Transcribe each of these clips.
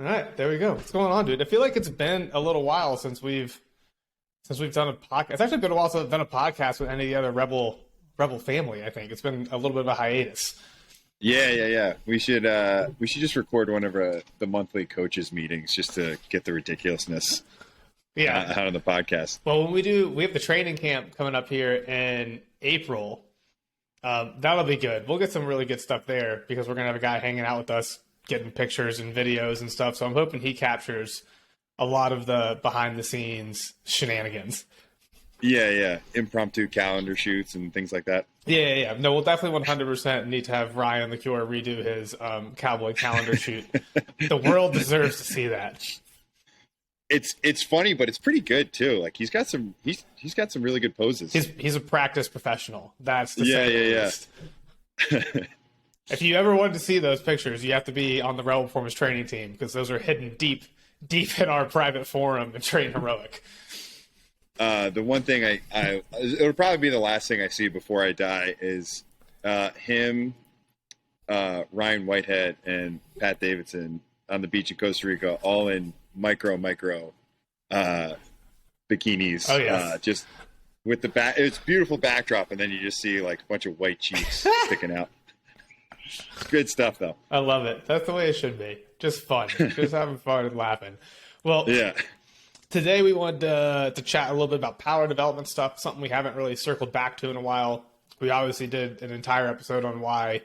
All right, there we go. What's going on, dude? I feel like it's been a little while since we've done a podcast. It's actually been a while since I've done a podcast with any of the other Rebel family. I think it's been a little bit of a hiatus. Yeah. We should just record one of the monthly coaches meetings just to get the ridiculousness Yeah. out of the podcast. Well, we have the training camp coming up here in April. That'll be good. We'll get some really good stuff there because we're gonna have a guy hanging out with us, getting pictures and videos and stuff. So I'm hoping he captures a lot of the behind the scenes shenanigans. Yeah. Impromptu calendar shoots and things like that. Yeah. No, we'll definitely 100% need to have Ryan LeCure redo his cowboy calendar shoot. The world deserves to see that. It's funny, but it's pretty good too. Like he's got some really good poses. He's a practice professional. That's the least. Yeah. If you ever wanted to see those pictures, you have to be on the Rebel Performance training team because those are hidden deep in our private forum and Train Heroic. The one thing it'll probably be the last thing I see before I die is him, Ryan Whitehead, and Pat Davidson on the beach in Costa Rica, all in micro bikinis. Oh yeah, just with the back. It's a beautiful backdrop, and then you just see like a bunch of white cheeks sticking out. Good stuff, though. I love it. That's the way it should be. Just fun. Just having fun and laughing. Well, yeah. Today we wanted to chat a little bit about power development stuff, something we haven't really circled back to in a while. We obviously did an entire episode on why,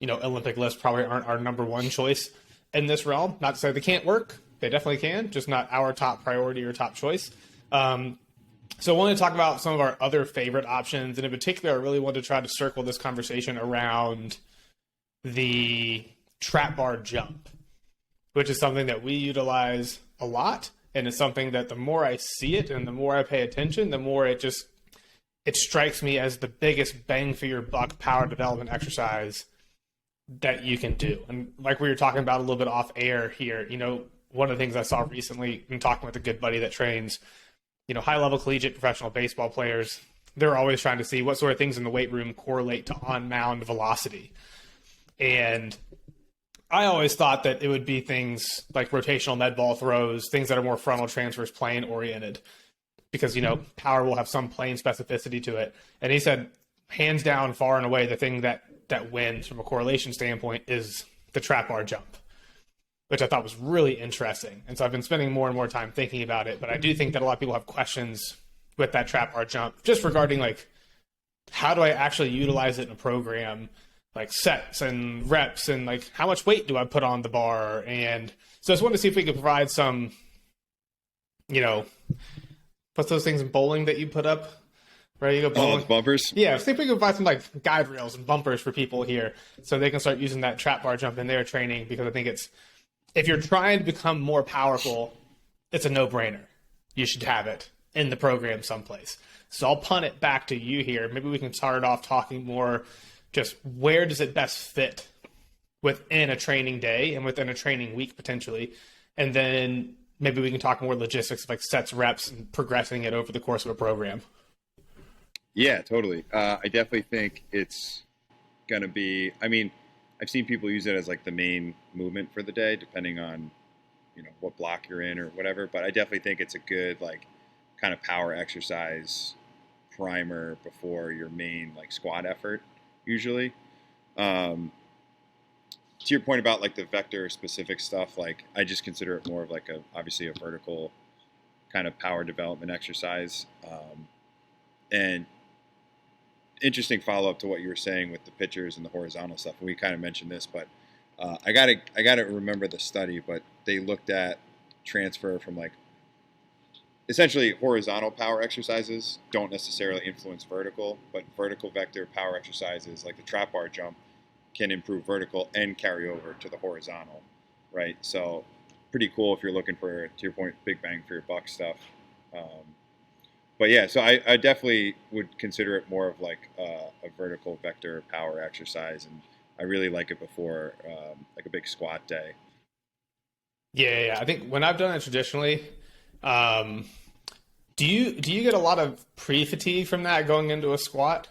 Olympic lifts probably aren't our number one choice in this realm. Not to say they can't work. They definitely can, just not our top priority or top choice. So I wanted to talk about some of our other favorite options. And in particular, I really wanted to try to circle this conversation around the trap bar jump, which is something that we utilize a lot. And it's something that the more I see it and the more I pay attention, the more it strikes me as the biggest bang for your buck power development exercise that you can do. And like we were talking about a little bit off air here, one of the things I saw recently in talking with a good buddy that trains, high level collegiate professional baseball players, they're always trying to see what sort of things in the weight room correlate to on mound velocity. And I always thought that it would be things like rotational med ball throws, things that are more frontal transverse plane oriented, because, power will have some plane specificity to it. And he said, hands down, far and away, the thing that wins from a correlation standpoint is the trap bar jump, which I thought was really interesting. And so I've been spending more and more time thinking about it. But I do think that a lot of people have questions with that trap bar jump, just regarding like, how do I actually utilize it in a program? Like sets and reps and like how much weight do I put on the bar? And so I just wanted to see if we could provide some, what's those things in bowling that you put up? Right, you go bowling. Oh, the bumpers? Yeah, see if we can provide some like guide rails and bumpers for people here so they can start using that trap bar jump in their training, because I think if you're trying to become more powerful, it's a no-brainer. You should have it in the program someplace. So I'll punt it back to you here. Maybe we can start off talking more just where does it best fit within a training day and within a training week potentially. And then maybe we can talk more logistics of like sets, reps, and progressing it over the course of a program. Yeah, totally. I definitely think it's going to be, I've seen people use it as like the main movement for the day, depending on, what block you're in or whatever. But I definitely think it's a good like kind of power exercise primer before your main like squat effort. Usually, to your point about like the vector specific stuff, like I just consider it more of like obviously a vertical kind of power development exercise. And interesting follow up to what you were saying with the pitchers and the horizontal stuff. And we kind of mentioned this, but I gotta remember the study, but they looked at transfer from like essentially horizontal power exercises don't necessarily influence vertical, but vertical vector power exercises like the trap bar jump can improve vertical and carry over to the horizontal, right? So pretty cool if you're looking for, to your point, big bang for your buck stuff. But yeah, so I definitely would consider it more of like a vertical vector power exercise, and I really like it before like a big squat day. Yeah. I think when I've done it traditionally, do you get a lot of pre-fatigue from that going into a squat?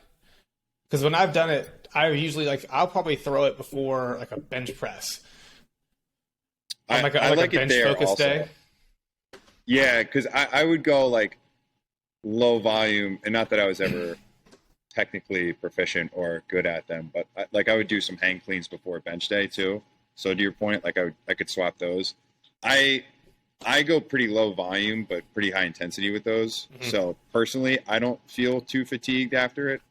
Because when I've done it, I usually I'll probably throw it before like a bench press. On like a, I like a like it bench there focus also. day. Yeah, because I would go like low volume, and not that I was ever technically proficient or good at them, but I would do some hang cleans before bench day too. So to your point, like I could swap those. I I go pretty low volume, but pretty high intensity with those. Mhm. So personally, I don't feel too fatigued after it.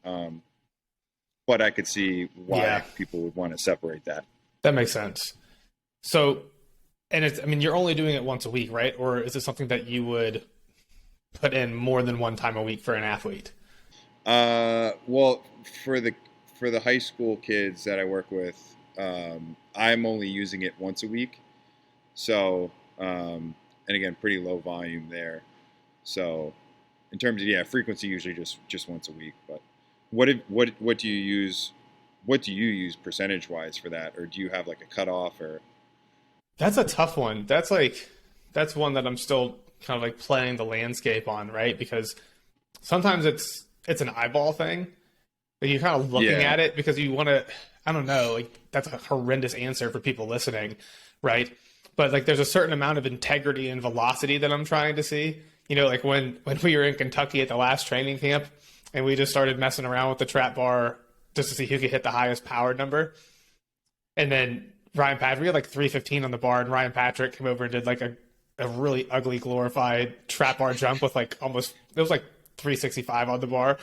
But I could see why Yeah, people would want to separate that. that makes sense. So, and it's, I mean, you're only doing it once a week, right? Or is it something that you would put in more than one time a week for an athlete? Well, for the for the high school kids that I work with, I'm only using it once a week. So, and again, pretty low volume there. So, in terms of frequency, usually just once a week. But what do you use? What do you use percentage wise for that, or do you have like a cutoff or? That's a tough one. That's one that I'm still kind of like playing the landscape on, right? Because sometimes it's an eyeball thing. Like you're kind of looking Yeah, at it because you want to, I don't know, like that's a horrendous answer for people listening, right? But like there's a certain amount of integrity and velocity that I'm trying to see. You know, like when we were in Kentucky at the last training camp and we just started messing around with the trap bar just to see who could hit the highest power number. And then Ryan Patrick, we had like 315 on the bar, and Ryan Patrick came over and did like a really ugly glorified trap bar jump with like almost, it was like 365 on the bar,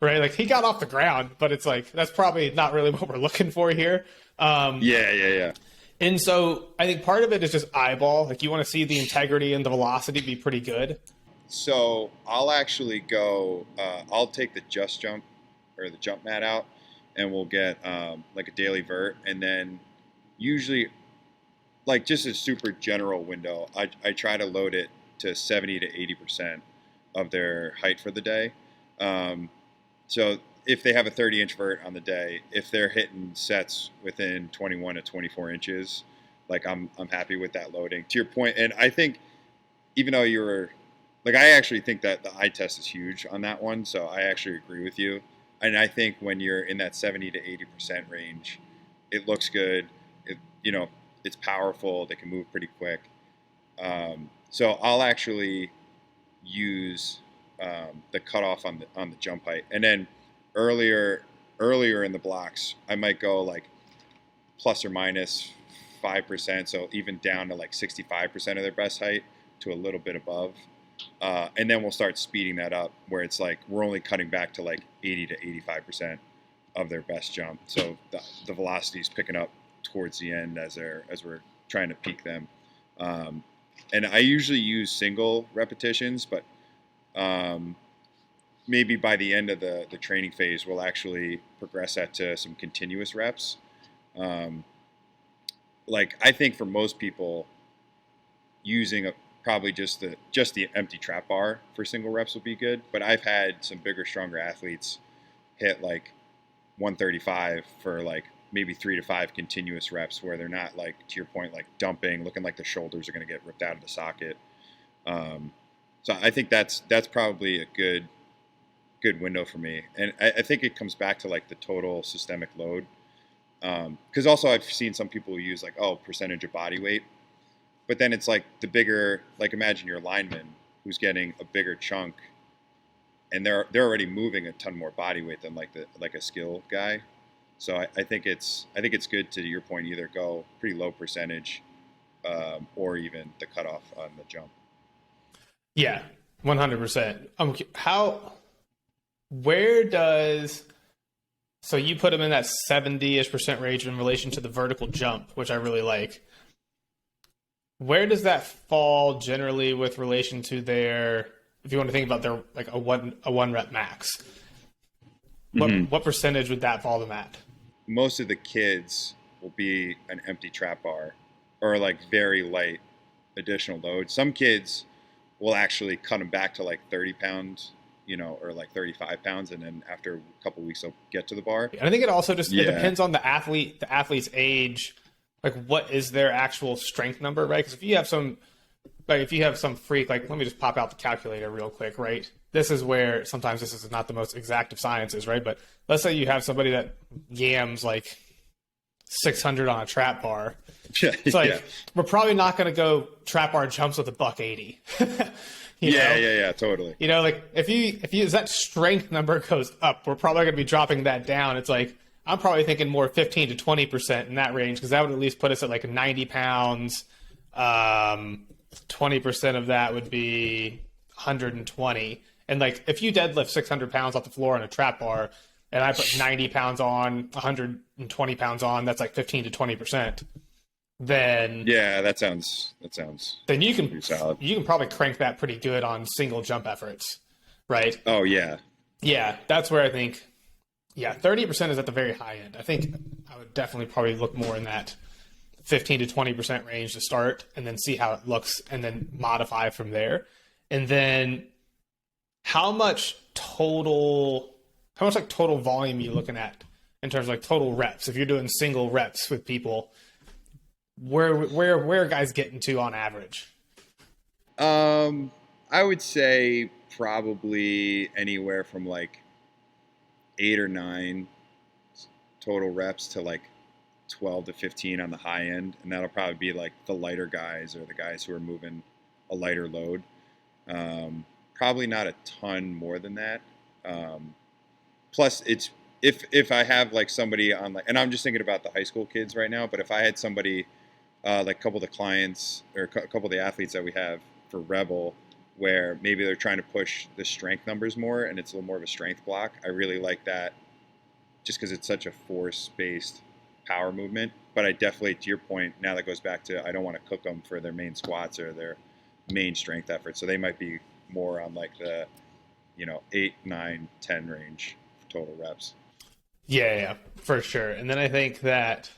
right? Like he got off the ground, but it's like that's probably not really what we're looking for here. yeah. And so I think part of it is just eyeball. Like you want to see the integrity and the velocity be pretty good. So I'll actually go. I'll take the just jump or the jump mat out, and we'll get like a daily vert, and then usually like just a super general window. I try to load it to 70 to 80% of their height for the day. Um, so if they have a 30-inch vert on the day, if they're hitting sets within 21 to 24 inches, like I'm happy with that loading. To your point, and I think even though you were like, I actually think that the eye test is huge on that one. So I actually agree with you. And I think when you're in that 70 to 80% range, it looks good. It, it's powerful. They can move pretty quick. So I'll actually use the cutoff on the jump height, and then earlier earlier in the blocks, I might go like plus or minus 5%, so even down to like 65% of their best height to a little bit above. And then we'll start speeding that up where it's like we're only cutting back to like 80 to 85% of their best jump. So the velocity is picking up towards the end as we're trying to peak them. Um, and I usually use single repetitions, but maybe by the end of the training phase, we'll actually progress that to some continuous reps. Um, like I think for most people, using probably just the empty trap bar for single reps will be good. But I've had some bigger, stronger athletes hit like 135 for like maybe 3 to 5 continuous reps where they're not like, to your point, like dumping, looking like their shoulders are going to get ripped out of the socket. Um, so I think that's probably a good window for me, and I think it comes back to like the total systemic load. Because also I've seen some people who use like percentage of body weight, but then it's like the bigger, like imagine your lineman who's getting a bigger chunk, and they're already moving a ton more body weight than like a skill guy. So I think it's good to your point either go pretty low percentage, or even the cutoff on the jump. Yeah, 100%. How, where does, so you put them in that 70-ish percent range in relation to the vertical jump, which I really like. Where does that fall generally with relation to their, if you want to think about their like a one rep max? Mm-hmm. What percentage would that fall them at? Most of the kids will be an empty trap bar or like very light additional load. Some kids will actually cut them back to like 30 pounds, or like 35 pounds. And then after a couple of weeks, they'll get to the bar. And I think it also just it Yeah. depends on the athlete's age, like what is their actual strength number, right? Because if you have some freak, like let me just pop out the calculator real quick, right? This is where sometimes this is not the most exact of sciences, right? But let's say you have somebody that yams like 600 on a trap bar. Yeah, It's like, we're probably not going to go trap bar jumps with a $180. Yeah, totally. You know, like if you as that strength number goes up, we're probably going to be dropping that down. It's like, I'm probably thinking more 15 to 20% in that range, because that would at least put us at like 90 pounds. 20% of that would be 120. And like, if you deadlift 600 pounds off the floor on a trap bar, and I put 90 pounds on, 120 pounds on, that's like 15 to 20%. Then yeah, that sounds then you pretty solid. can probably crank that pretty good on single jump efforts, right? Oh yeah, That's where I think 30% is at the very high end. I think I would definitely probably look more in that 15 to 20% range to start, and then see how it looks, and then modify from there. And then how much total volume are you looking at in terms of like total reps? If you're doing single reps with people, where are guys getting to on average? I would say probably anywhere from like 8 or 9 total reps to like 12 to 15 on the high end, and that'll probably be like the lighter guys, or the guys who are moving a lighter load. Probably not a ton more than that. Plus, it's if I have like somebody on, like, and I'm just thinking about the high school kids right now, but if I had somebody like a couple of the clients or a couple of the athletes that we have for Rebel, where maybe they're trying to push the strength numbers more, and it's a little more of a strength block, I really like that, just because it's such a force-based power movement. But I definitely, to your point, now that goes back to, I don't want to cook them for their main squats or their main strength effort. So they might be more on like the, 8, 9, 10 range total reps. Yeah, for sure. And then I think that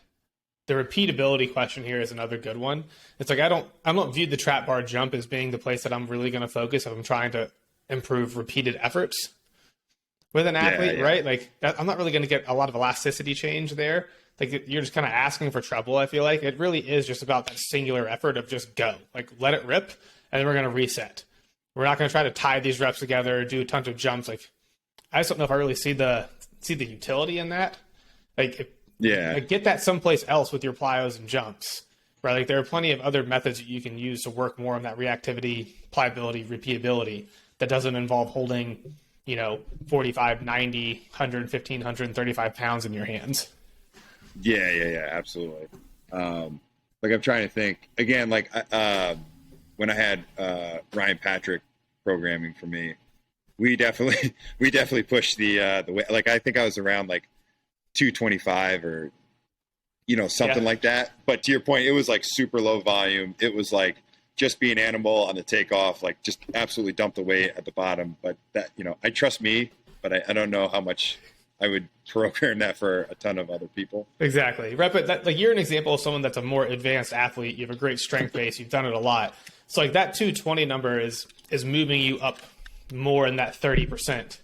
the repeatability question here is another good one. It's like, I don't view the trap bar jump as being the place that I'm really going to focus if I'm trying to improve repeated efforts with an athlete, right? Like, I'm not really going to get a lot of elasticity change there. Like, you're just kind of asking for trouble. I feel like it really is just about that singular effort of just go, like, let it rip, and then we're going to reset. We're not going to try to tie these reps together, do tons of jumps. Like, I just don't know if I really see the utility in that. Like, get that someplace else with your plyos and jumps, right? Like, there are plenty of other methods that you can use to work more on that reactivity, pliability, repeatability that doesn't involve holding, 45, 90, 115, 135 pounds in your hands. Yeah, absolutely. Like, I'm trying to think again, like, when I had Ryan Patrick programming for me, we definitely pushed the way. Like, I think I was around like 225 or something like that. But to your point, it was like super low volume. It was like just be an animal on the takeoff, like just absolutely dump the weight at the bottom. But that, I trust me, but I don't know how much I would program that for a ton of other people. Exactly. Right. But that, like, you're an example of someone that's a more advanced athlete. You have a great strength base. You've done it a lot. So like that 220 number is moving you up more in that 30%,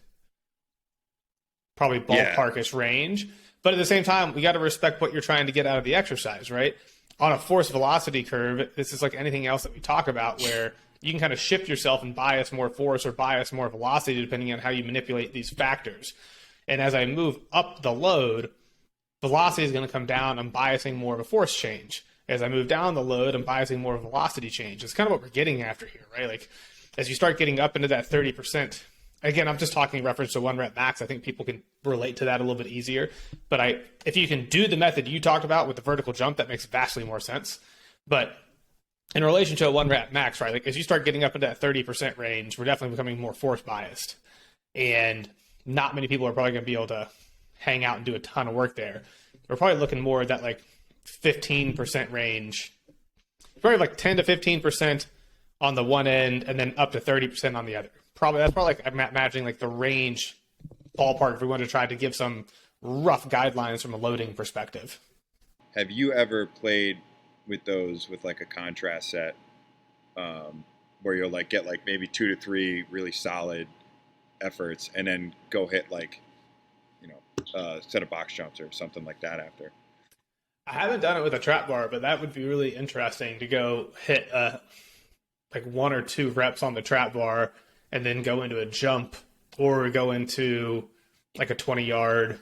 probably ballparkish range. But at the same time, we got to respect what you're trying to get out of the exercise, right? On a force velocity curve, this is like anything else that we talk about, where you can kind of shift yourself and bias more force or bias more velocity depending on how you manipulate these factors. And as I move up the load, velocity is going to come down. I'm biasing more of a force change. As I move down the load, I'm biasing more of a velocity change. It's kind of what we're getting after here, right? Like, as you start getting up into that 30%, again, I'm just talking in reference to 1 rep max. I think people can relate to that a little bit easier. But if you can do the method you talked about with the vertical jump, that makes vastly more sense. But in relation to a 1 rep max, right? Like, as you start getting up into that 30% range, we're definitely becoming more force biased. And not many people are probably going to be able to hang out and do a ton of work there. We're probably looking more at that like 15% range, probably like 10 to 15% on the one end, and then up to 30% on the other. That's probably like, I'm imagining like the range ballpark if we want to try to give some rough guidelines from a loading perspective. Have you ever played with those with like a contrast set, where you'll like get like maybe 2 to 3 really solid efforts and then go hit like, set of box jumps or something like that after? I haven't done it with a trap bar, but that would be really interesting to go hit like 1 or 2 reps on the trap bar and then go into a jump, or go into like a 20 yard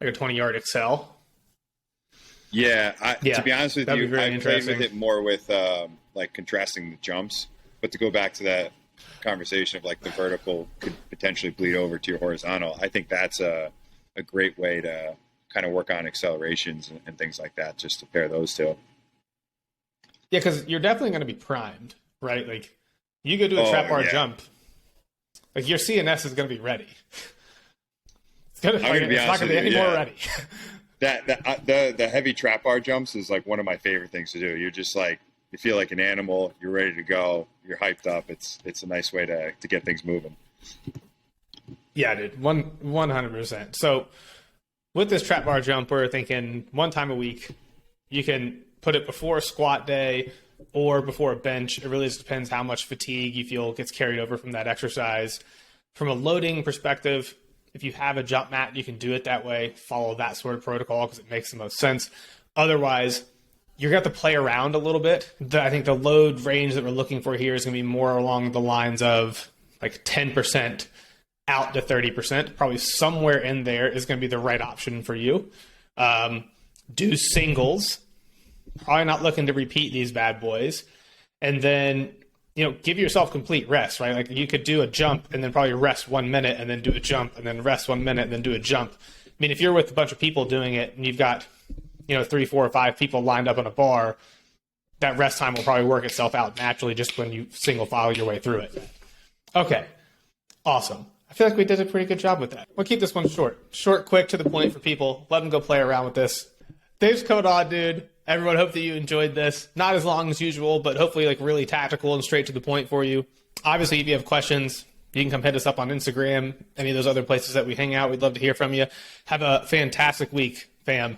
excel. Yeah, Yeah, to be honest with that'd you, be very I played interesting. with it more with like contrasting the jumps. But to go back to that conversation of like the vertical could potentially bleed over to your horizontal, I think that's a great way to kind of work on accelerations and things like that, just to pair those two. Yeah, because you're definitely going to be primed, right? Like you go do a Oh, trap bar yeah. jump, like your CNS is going to be ready. It's gonna, I'm gonna be it's not honest going to with be any you, more yeah. ready. The heavy trap bar jumps is like one of my favorite things to do. You're just like, you feel like an animal. You're ready to go. You're hyped up. It's a nice way to get things moving. Yeah, dude, 100%. So with this trap bar jump, we're thinking one time a week. You can put it before a squat day or before a bench. It really just depends how much fatigue you feel gets carried over from that exercise. From a loading perspective, if you have a jump mat, you can do it that way. Follow that sort of protocol because it makes the most sense. Otherwise, you're going to have to play around a little bit. I think the load range that we're looking for here is going to be more along the lines of like 10% out to 30%. Probably somewhere in there is going to be the right option for you. Do singles. Probably not looking to repeat these bad boys. And then, give yourself complete rest, right? Like you could do a jump and then probably rest 1 minute and then do a jump and then rest 1 minute and then do a jump. I mean, if you're with a bunch of people doing it and you've got, 3, 4, or 5 people lined up on a bar, that rest time will probably work itself out naturally just when you single file your way through it. Okay. Awesome. I feel like we did a pretty good job with that. We'll keep this one short. Short, quick, to the point for people. Let them go play around with this. Thanks for coming on, dude. Everyone, hope that you enjoyed this. Not as long as usual, but hopefully like really tactical and straight to the point for you. Obviously, if you have questions, you can come hit us up on Instagram, any of those other places that we hang out. We'd love to hear from you. Have a fantastic week, fam.